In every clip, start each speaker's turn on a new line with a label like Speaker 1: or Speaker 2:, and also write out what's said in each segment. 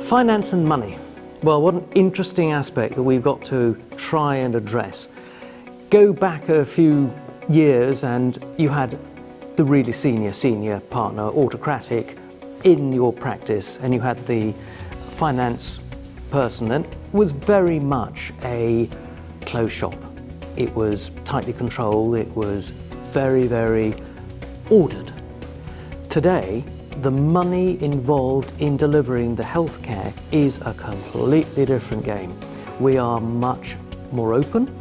Speaker 1: Finance and money. Well, what an interesting aspect that we've got to try and address. Go back a few years and you had the really senior partner, autocratic, in your practice, and you had the finance person, and it was very much a closed shop. It was tightly controlled, it was very, very ordered. Today, the money involved in delivering the healthcare is a completely different game. We are much more open.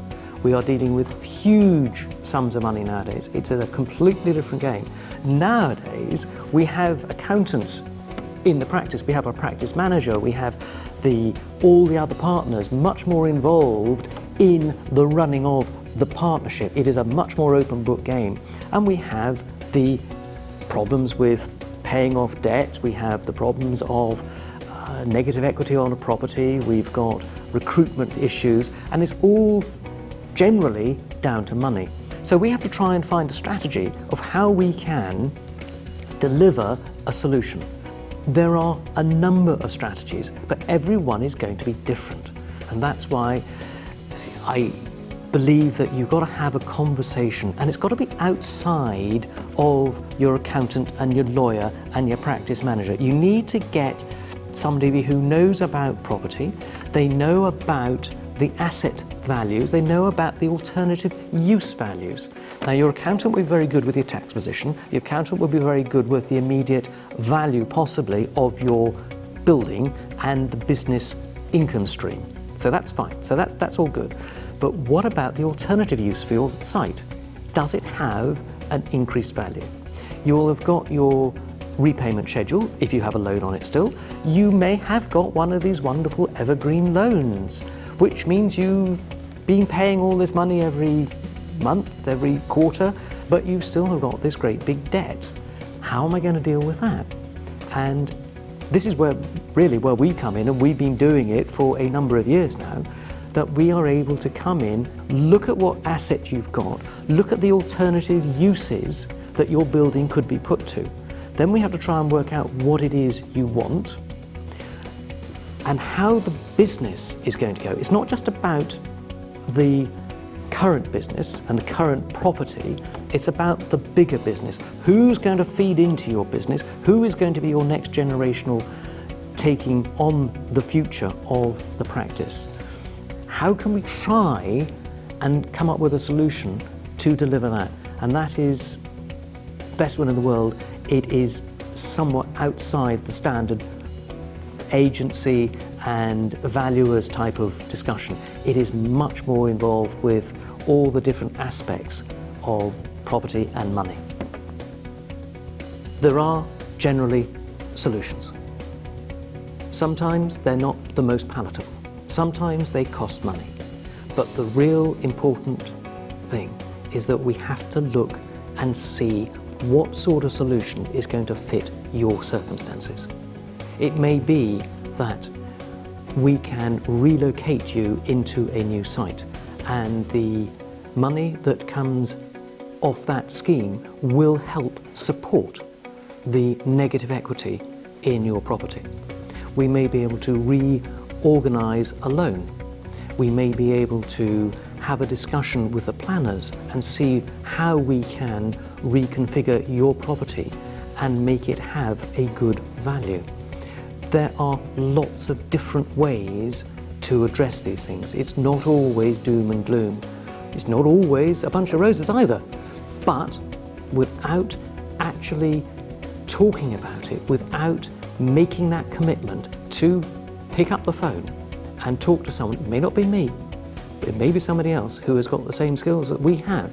Speaker 1: We are dealing with huge sums of money nowadays. It's a completely different game. Nowadays, we have accountants in the practice. We have a practice manager. We have all the other partners much more involved in the running of the partnership. It is a much more open book game. And we have the problems with paying off debt. We have the problems of negative equity on a property. We've got recruitment issues, and it's all generally down to money. So we have to try and find a strategy of how we can deliver a solution. There are a number of strategies, but every one is going to be different. And that's why I believe that you've got to have a conversation, and it's got to be outside of your accountant and your lawyer and your practice manager. You need to get somebody who knows about property, they know about the asset values, they know about the alternative use values. Now, your accountant will be very good with your tax position, your accountant will be very good with the immediate value possibly of your building and the business income stream. So that's fine, so that's all good. But what about the alternative use for your site? Does it have an increased value? You'll have got your repayment schedule, if you have a loan on it still. You may have got one of these wonderful evergreen loans, which means you've been paying all this money every month, every quarter, but you still have got this great big debt. How am I going to deal with that? And this is where we come in, and we've been doing it for a number of years now, that we are able to come in, look at what assets you've got, look at the alternative uses that your building could be put to. Then we have to try and work out what it is you want and how the business is going to go. It's not just about the current business and the current property, it's about the bigger business. Who's going to feed into your business? Who is going to be your next generational taking on the future of the practice? How can we try and come up with a solution to deliver that? And that is best one in the world. It is somewhat outside the standard agency and valuers type of discussion. It is much more involved with all the different aspects of property and money. There are generally solutions. Sometimes they're not the most palatable. Sometimes they cost money. But the real important thing is that we have to look and see what sort of solution is going to fit your circumstances. It may be that we can relocate you into a new site, and the money that comes off that scheme will help support the negative equity in your property. We may be able to reorganize a loan. We may be able to have a discussion with the planners and see how we can reconfigure your property and make it have a good value. There are lots of different ways to address these things. It's not always doom and gloom. It's not always a bunch of roses either. But without actually talking about it, without making that commitment to pick up the phone and talk to someone, it may not be me, but it may be somebody else who has got the same skills that we have.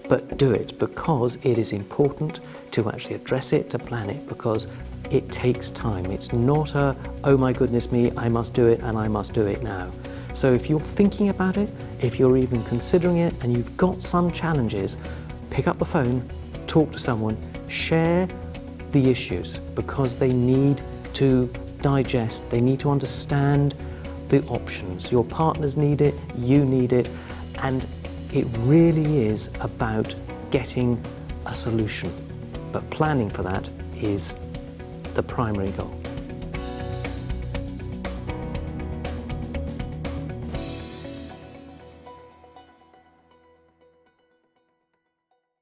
Speaker 1: But do it, because it is important to actually address it, to plan it, because it takes time. It's not a, oh my goodness me, I must do it and I must do it now. So if you're thinking about it, if you're even considering it and you've got some challenges, pick up the phone, talk to someone, share the issues, because they need to digest, they need to understand the options. Your partners need it, you need it, and it really is about getting a solution. But planning for that is the primary goal.